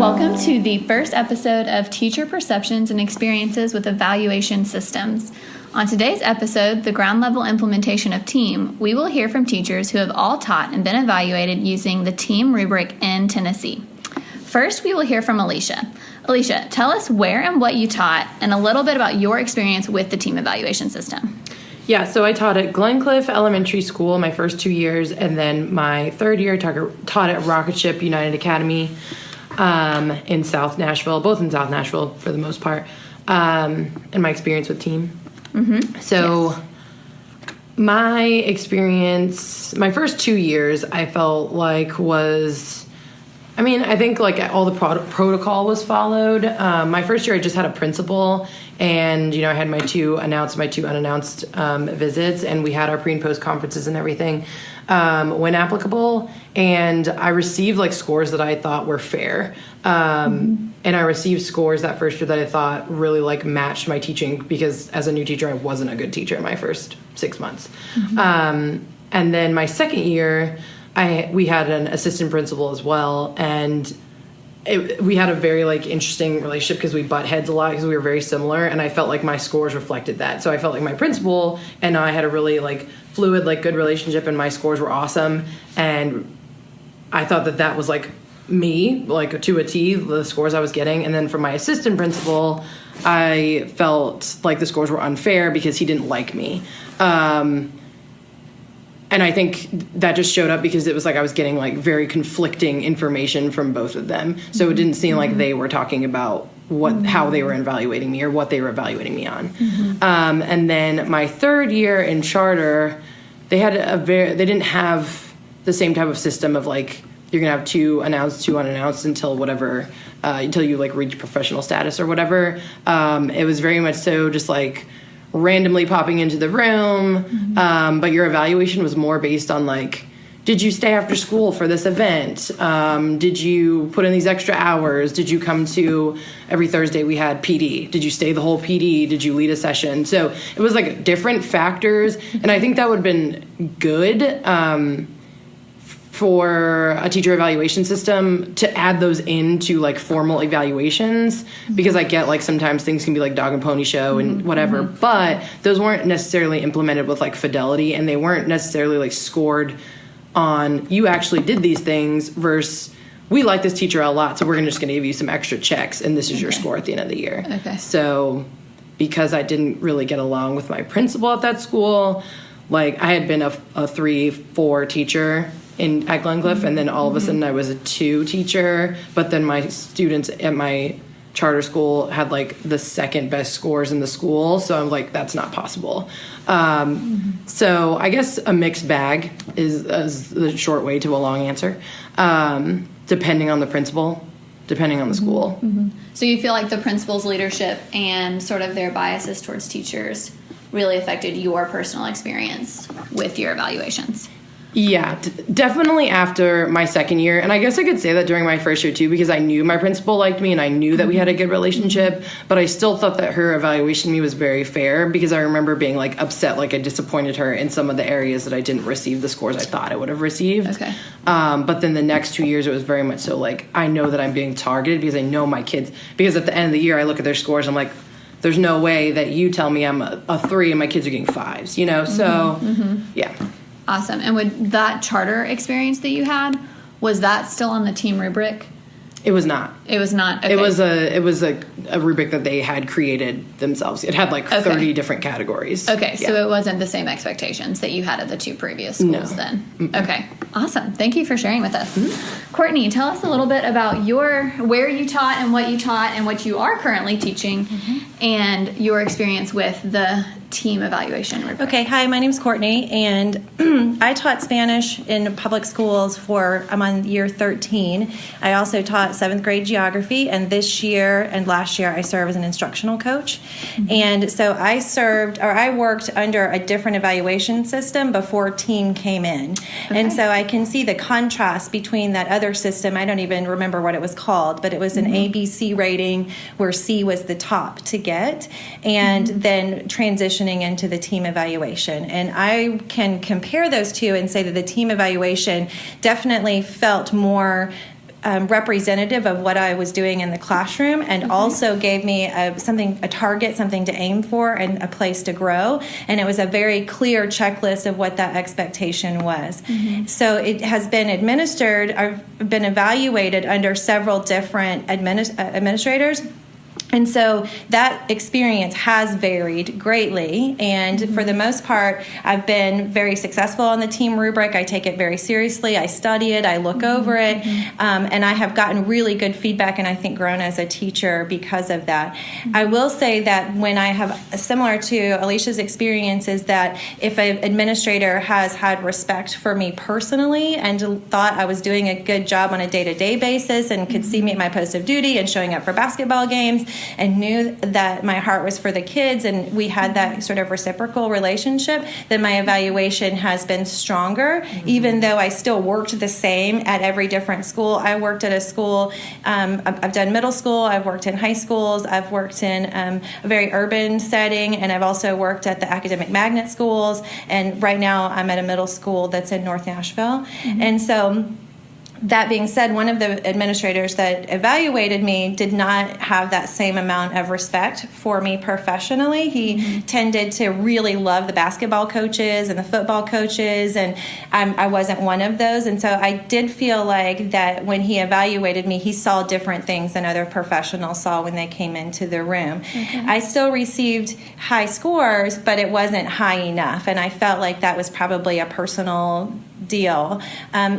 Welcome to the first episode of Teacher Perceptions and Experiences with Evaluation Systems. On today's episode, the ground level implementation of TEAM, we will hear from teachers who have all taught and been evaluated using the TEAM rubric in Tennessee. First, we will hear from Alicia. Alicia, tell us where and what you taught and a little bit about your experience with the TEAM evaluation system. Yeah, so I taught at Glencliff Elementary School my first 2 years, and then my third year taught at Rocket Ship United Academy in South Nashville, both in South Nashville for the most part, and my experience with TEAM. So my experience, my first 2 years, I felt like I think like all the protocol was followed. My first year, I just had a principal, and I had my two unannounced visits, and we had our pre and post conferences and everything when applicable. And I received like scores that I thought were fair, and I received scores that first year that I thought really like matched my teaching, because as a new teacher, I wasn't a good teacher in my first 6 months. And then my second year, we had an assistant principal as well, and we had a very like interesting relationship because we butt heads a lot because we were very similar, and I felt like my scores reflected that. So I felt like my principal and I had a really like fluid, like good relationship, and my scores were awesome, and I thought that was like me, like to a T, the scores I was getting. And then from my assistant principal, I felt like the scores were unfair because he didn't like me. And I think that just showed up because it was like I was getting like very conflicting information from both of them. So it didn't seem like they were talking about how they were evaluating me or what they were evaluating me on. And then my third year in charter, they didn't have the same type of system of like you're gonna have two announced, two unannounced until you like reach professional status or whatever. It was very much so just like randomly popping into the room, but your evaluation was more based on like, did you stay after school for this event? Did you put in these extra hours? Did you come to every Thursday we had PD? Did you stay the whole PD? Did you lead a session? So it was like different factors, and I think that would have been good for a teacher evaluation system to add those into like formal evaluations, because I get like sometimes things can be like dog and pony show and whatever, but those weren't necessarily implemented with like fidelity, and they weren't necessarily like scored on you actually did these things versus we like this teacher a lot, so we're just going to give you some extra checks and this is your score at the end of the year. So because I didn't really get along with my principal at that school, like I had been a 3-4 teacher at Glencliff, and then all of a sudden I was a 2 teacher, but then my students at my charter school had like the second best scores in the school, so I'm like, that's not possible. So I guess a mixed bag is the short way to a long answer, depending on the principal, depending on the school. So you feel like the principal's leadership and sort of their biases towards teachers really affected your personal experience with your evaluations? Yeah, definitely after my second year. And I guess I could say that during my first year, too, because I knew my principal liked me and I knew that we had a good relationship. But I still thought that her evaluation of me was very fair, because I remember being, like, upset, like I disappointed her in some of the areas that I didn't receive the scores I thought I would have received. But then the next 2 years, it was very much so, like, I know that I'm being targeted because I know my kids. Because at the end of the year, I look at their scores, I'm like, there's no way that you tell me I'm a 3 and my kids are getting 5s, So, yeah. Awesome. And with that charter experience that you had, was that still on the TEAM rubric? It was not. It was not? Okay. It was a rubric that they had created themselves. It had like 30 different categories. Okay, so it wasn't the same expectations that you had at the 2 previous schools then? Okay, awesome. Thank you for sharing with us. Courtney, tell us a little bit about where you taught and what you are currently teaching, and your experience with the TEAM evaluation rubric. Okay, hi, my name's Courtney, and I taught Spanish in public schools I'm on year 13. I also taught 7th grade geography, and this year and last year I served as an instructional coach. And so I worked under a different evaluation system before TEAM came in. And so I can see the contrast between that other system. I don't even remember what it was called, but it was an ABC rating where C was the top to get, and then transitioning into the TEAM evaluation. And I can compare those two and say that the TEAM evaluation definitely felt more representative of what I was doing in the classroom, and also gave me a target, something to aim for, and a place to grow. And it was a very clear checklist of what that expectation was. So it has been administered. I've been evaluated under several different administrators. And so that experience has varied greatly. And for the most part, I've been very successful on the team rubric. I take it very seriously. I study it. I look over it. And I have gotten really good feedback, and I think grown as a teacher because of that. I will say that when I have, similar to Alicia's experience, is that if an administrator has had respect for me personally and thought I was doing a good job on a day-to-day basis and could see me at my post of duty and showing up for basketball games, and knew that my heart was for the kids, and we had that sort of reciprocal relationship, then my evaluation has been stronger, even though I still worked the same at every different school. I worked at a school, I've done middle school, I've worked in high schools, I've worked in a very urban setting, and I've also worked at the academic magnet schools, and right now I'm at a middle school that's in North Nashville. And so, that being said, one of the administrators that evaluated me did not have that same amount of respect for me professionally. He tended to really love the basketball coaches and the football coaches, and I wasn't one of those. And so I did feel like that when he evaluated me, he saw different things than other professionals saw when they came into the room. I still received high scores, but it wasn't high enough, and I felt like that was probably a personal deal.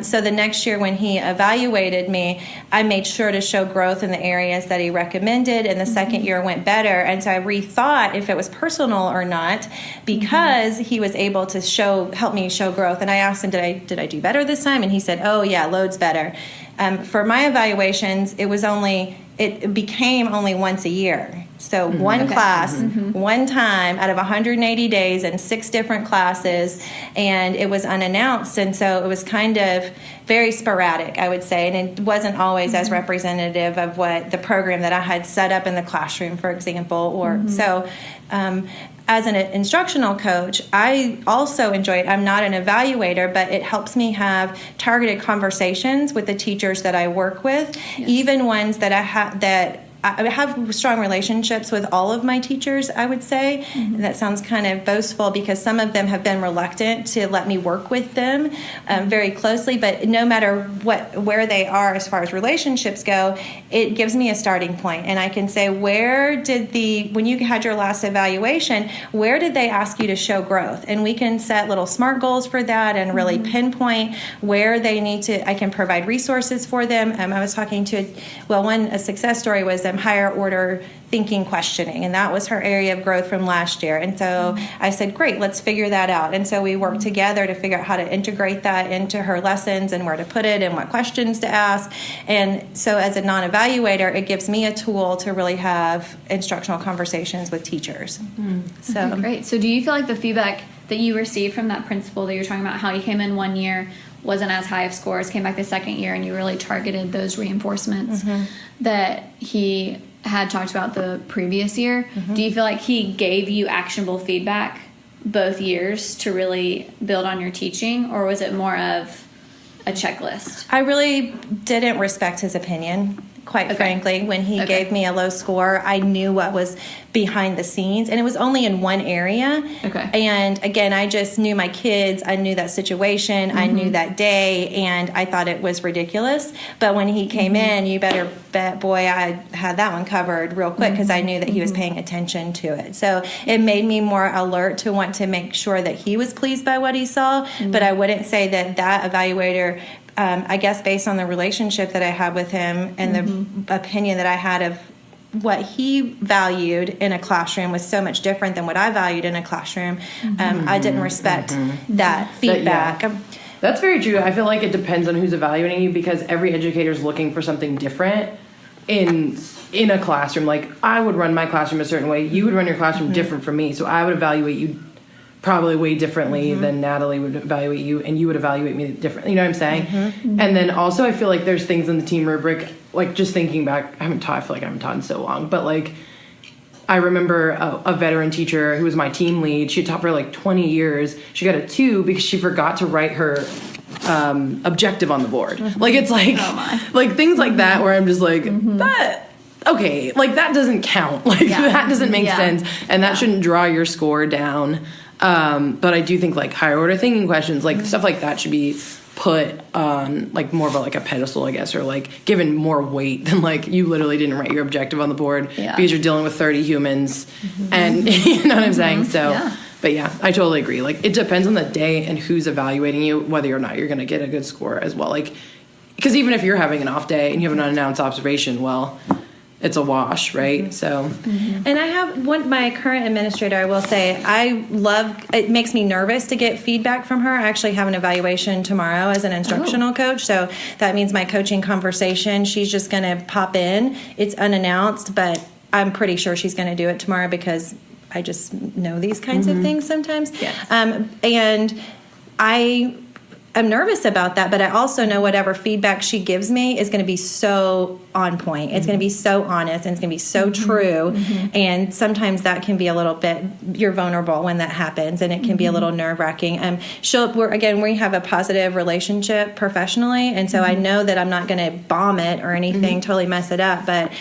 So the next year when he evaluated me, I made sure to show growth in the areas that he recommended, and the second year went better. And so I rethought if it was personal or not, because he was able to help me show growth. And I asked him, did I do better this time? And he said, oh yeah, loads better. For my evaluations, it became only once a year. So one class, one time out of 180 days in 6 different classes, and it was unannounced. And so it was kind of very sporadic, I would say, and it wasn't always as representative of what the program that I had set up in the classroom, for example. So as an instructional coach, I also enjoy it. I'm not an evaluator, but it helps me have targeted conversations with the teachers that I work with, even ones that I have strong relationships with all of my teachers, I would say. And that sounds kind of boastful because some of them have been reluctant to let me work with them very closely. But no matter where they are as far as relationships go, it gives me a starting point. And I can say, when you had your last evaluation, where did they ask you to show growth? And we can set little SMART goals for that and really pinpoint where they need to. I can provide resources for them. I was talking to, a success story was higher order thinking questioning, and that was her area of growth from last year. And so I said, great, let's figure that out. And so we worked together to figure out how to integrate that into her lessons and where to put it and what questions to ask. And so as a non-evaluator, it gives me a tool to really have instructional conversations with teachers. So great. So do you feel like the feedback that you received from that principal that you're talking about, how you came in one year, wasn't as high of scores, came back the second year, and you really targeted those reinforcements that he had talked about the previous year? Do you feel like he gave you actionable feedback both years to really build on your teaching, or was it more of a checklist? I really didn't respect his opinion. Quite frankly, when he gave me a low score, I knew what was behind the scenes, and it was only in one area. And again, I just knew my kids, I knew that situation, I knew that day, and I thought it was ridiculous. But when he came in, you better bet, boy, I had that one covered real quick because I knew that he was paying attention to it. So it made me more alert to want to make sure that he was pleased by what he saw. But I wouldn't say that evaluator, I guess based on the relationship that I had with him and the opinion that I had of what he valued in a classroom was so much different than what I valued in a classroom. I didn't respect that feedback. That's very true. I feel like it depends on who's evaluating you, because every educator is looking for something different in a classroom. Like, I would run my classroom a certain way. You would run your classroom different from me. So I would evaluate you probably way differently than Natalie would evaluate you, and you would evaluate me differently. You know what I'm saying? And then also I feel like there's things in the team rubric, like just thinking back, I feel like I haven't taught in so long, but like I remember a veteran teacher who was my team lead. She had taught for like 20 years. She got a 2 because she forgot to write her objective on the board. Like it's like like things like that where I'm just like that. Okay, like that doesn't count. Like that doesn't make sense, and that shouldn't draw your score down. But I do think like higher order thinking questions, like stuff like that, should be put on like more of a pedestal, I guess, or like given more weight than like you literally didn't write your objective on the board because you're dealing with 30 humans, and you know what I'm saying. So, but yeah, I totally agree. Like it depends on the day and who's evaluating you, whether or not you're going to get a good score as well. Like because even if you're having an off day and you have an unannounced observation, well, it's a wash, right? So, and I have my current administrator, I will say, it makes me nervous to get feedback from her. I actually have an evaluation tomorrow as an instructional coach. So that means my coaching conversation, she's just going to pop in. It's unannounced, but I'm pretty sure she's going to do it tomorrow because I just know these kinds of things sometimes. Yes. And I'm nervous about that, but I also know whatever feedback she gives me is going to be so on point. It's going to be so honest, and it's going to be so true. And sometimes that can be a little bit, you're vulnerable when that happens, and it can be a little nerve-wracking. We have a positive relationship professionally, and so I know that I'm not going to bomb it or anything, totally mess it up, but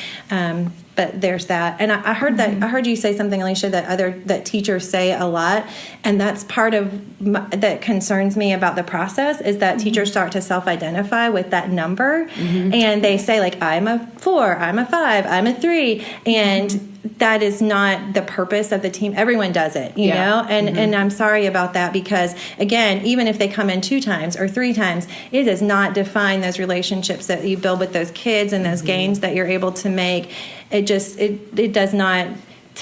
there's that. And I heard that I heard you say something, Alicia, that teachers say a lot, and that's part of that concerns me about the process is that teachers start to self-identify with that number, and they say like, I'm a 4, I'm a 5, I'm a 3, and that is not the purpose of the team. Everyone does it, you know, and I'm sorry about that because, again, even if they come in 2 times or 3 times, it does not define those relationships that you build with those kids and those gains that you're able to make. It does not.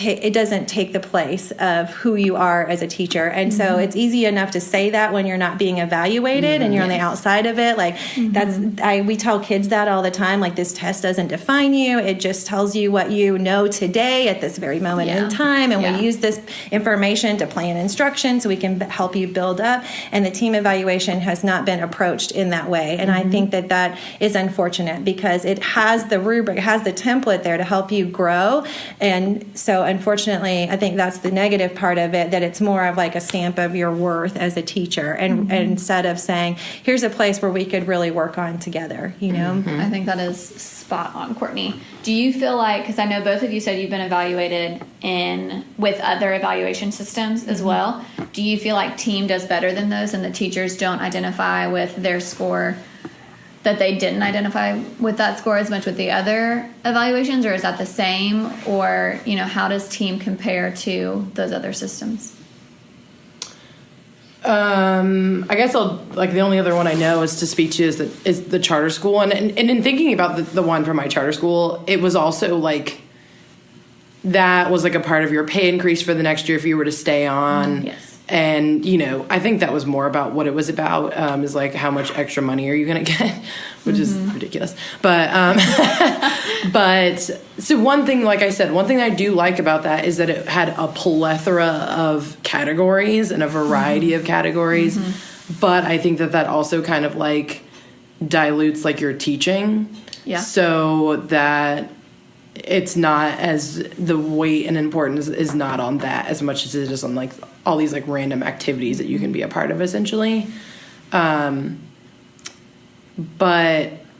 It doesn't take the place of who you are as a teacher. And so it's easy enough to say that when you're not being evaluated and you're on the outside of it. Like we tell kids that all the time, like this test doesn't define you. It just tells you what you know today at this very moment in time. And we use this information to plan instruction so we can help you build up. And the team evaluation has not been approached in that way. And I think that is unfortunate because it has the rubric, it has the template there to help you grow. And so unfortunately, I think that's the negative part of it, that it's more of like a stamp of your worth as a teacher, and instead of saying, here's a place where we could really work on together, you know? I think that is spot on, Courtney. Do you feel like, because I know both of you said you've been evaluated with other evaluation systems as well, do you feel like team does better than those and the teachers don't identify with their score, that they didn't identify with that score as much with the other evaluations, or is that the same? Or, you know, how does team compare to those other systems? I guess the only other one I know is to speak to is the charter school. And in thinking about the one from my charter school, it was also like, that was like a part of your pay increase for the next year if you were to stay on. Yes. And, you know, I think that was more about what it was about, is like how much extra money are you going to get, which is ridiculous. But, so one thing, like I said, one thing I do like about that is that it had a plethora of categories and a variety of categories. But I think that also kind of like dilutes like your teaching. Yeah. So that it's not as, the weight and importance is not on that as much as it is on like all these like random activities that you can be a part of essentially. But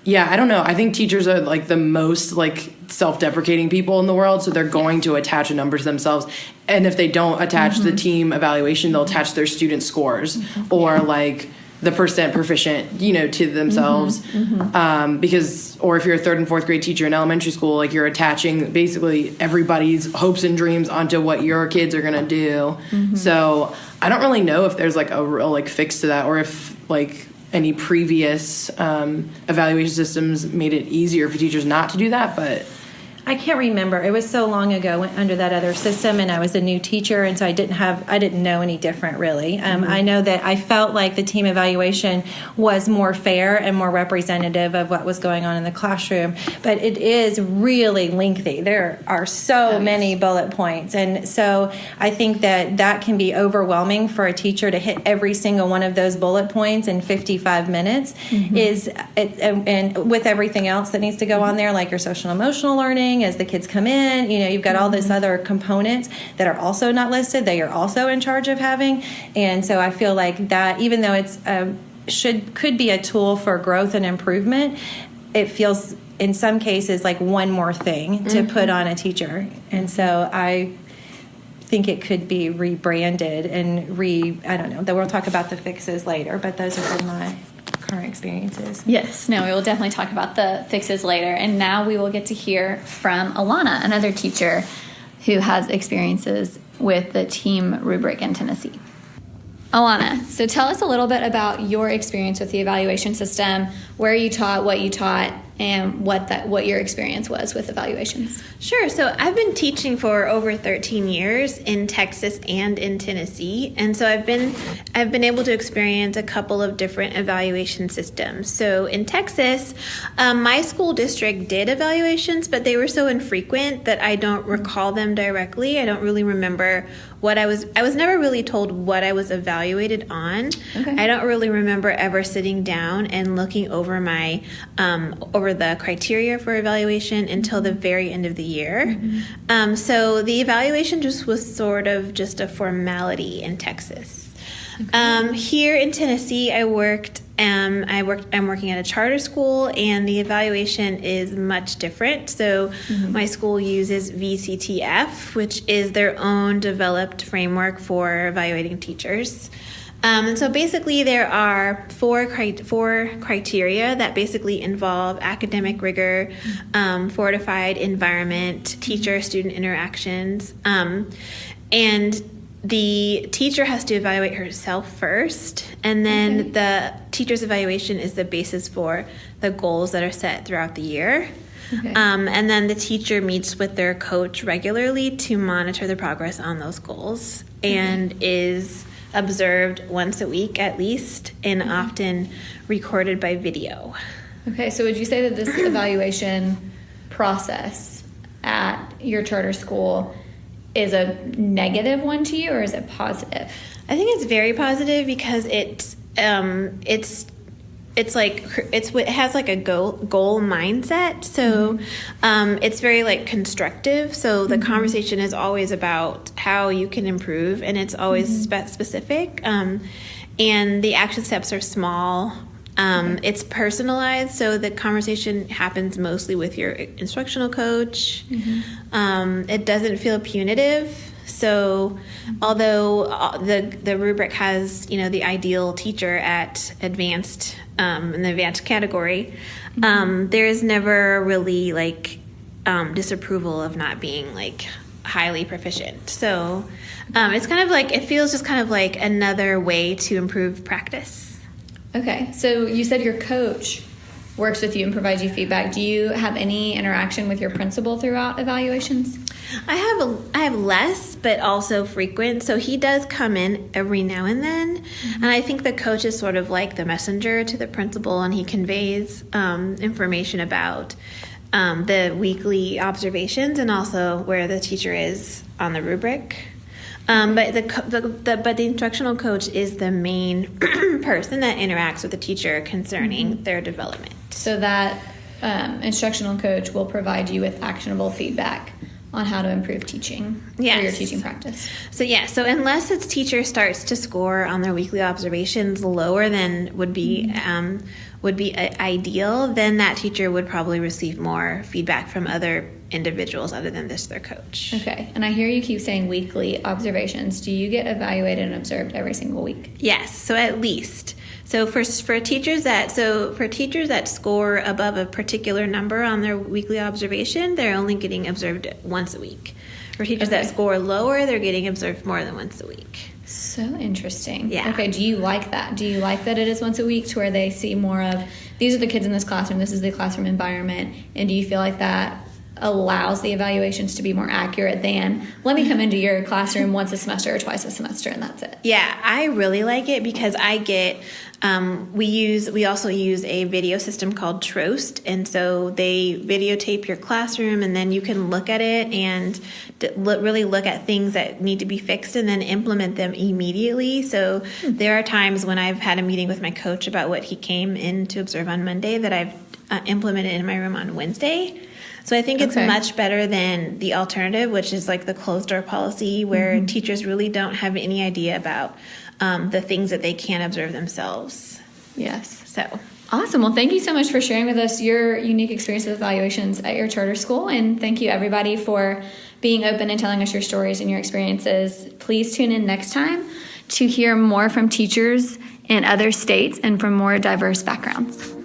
yeah, I don't know. I think teachers are like the most like self-deprecating people in the world. So they're going to attach a number to themselves. And if they don't attach the team evaluation, they'll attach their student scores or like the percent proficient, you know, to themselves. Because, or if you're a 3rd and 4th grade teacher in elementary school, like you're attaching basically everybody's hopes and dreams onto what your kids are going to do. So I don't really know if there's like a real like fix to that, or if like any previous evaluation systems made it easier for teachers not to do that, but I can't remember. It was so long ago under that other system, and I was a new teacher, and so I didn't know any different really. I know that I felt like the team evaluation was more fair and more representative of what was going on in the classroom, but it is really lengthy. There are so many bullet points, and so I think that can be overwhelming for a teacher to hit every single one of those bullet points in 55 minutes. And with everything else that needs to go on there, like your social and emotional learning, as the kids come in, you know, you've got all this other components that are also not listed that you're also in charge of having. And so I feel like that, even though it's could be a tool for growth and improvement, it feels in some cases like one more thing to put on a teacher. And so I think it could be rebranded and I don't know, then we'll talk about the fixes later, but those have been my current experiences. Yes, no, we will definitely talk about the fixes later. And now we will get to hear from Alana, another teacher who has experiences with the team rubric in Tennessee. Alana, so tell us a little bit about your experience with the evaluation system, where you taught, and what your experience was with evaluations. Sure. So I've been teaching for over 13 years in Texas and in Tennessee, and so I've been able to experience a couple of different evaluation systems. So in Texas, my school district did evaluations, but they were so infrequent that I don't recall them directly. I don't really remember what I was never really told what I was evaluated on. Okay. I don't really remember ever sitting down and looking over my over the criteria for evaluation until the very end of the year. So the evaluation just was sort of just a formality in Texas. Okay. Here in Tennessee, I'm working at a charter school, and the evaluation is much different. So my school uses VCTF, which is their own developed framework for evaluating teachers. And so basically there are four criteria that basically involve academic rigor, fortified environment, teacher-student interactions, and the teacher has to evaluate herself first, and then the teacher's evaluation is the basis for the goals that are set throughout the year. Okay. And then the teacher meets with their coach regularly to monitor the progress on those goals, and is observed once a week at least, and often recorded by video. Okay, so would you say that this evaluation process at your charter school is a negative one to you, or is it positive? I think it's very positive because it has like a goal mindset. So it's very like constructive. So the conversation is always about how you can improve, and it's always specific. And the action steps are small. It's personalized, so the conversation happens mostly with your instructional coach. It doesn't feel punitive. So although the rubric has, the ideal teacher at advanced, in the advanced category, there is never really disapproval of not being highly proficient. So it's kind of it feels just kind of like another way to improve practice. Okay, so you said your coach works with you and provides you feedback. Do you have any interaction with your principal throughout evaluations? I have less, but also frequent. So he does come in every now and then, and I think the coach is sort of like the messenger to the principal, and he conveys information about the weekly observations and also where the teacher is on the rubric. But the instructional coach is the main person that interacts with the teacher concerning their development. So that instructional coach will provide you with actionable feedback on how to improve teaching or your teaching practice. So unless its teacher starts to score on their weekly observations lower than would be ideal, then that teacher would probably receive more feedback from other individuals other than their coach. Okay, and I hear you keep saying weekly observations. Do you get evaluated and observed every single week? Yes, so at least. So for teachers that score above a particular number on their weekly observation, they're only getting observed once a week. For teachers that score lower, they're getting observed more than once a week. So interesting. Yeah. Okay, do you like that? Do you like that it is once a week to where they see more of, these are the kids in this classroom, this is the classroom environment, and do you feel like that allows the evaluations to be more accurate than, let me come into your classroom once a semester or twice a semester and that's it? Yeah, I really like it because I get, we also use a video system called Trost, and so they videotape your classroom, and then you can look at it and really look at things that need to be fixed and then implement them immediately. So there are times when I've had a meeting with my coach about what he came in to observe on Monday that I've implemented in my room on Wednesday. So I think it's much better than the alternative, which is like the closed door policy, where teachers really don't have any idea about the things that they can't observe themselves. Yes. So Awesome. Well, thank you so much for sharing with us your unique experience with evaluations at your charter school. And thank you, everybody, for being open and telling us your stories and your experiences. Please tune in next time to hear more from teachers in other states and from more diverse backgrounds.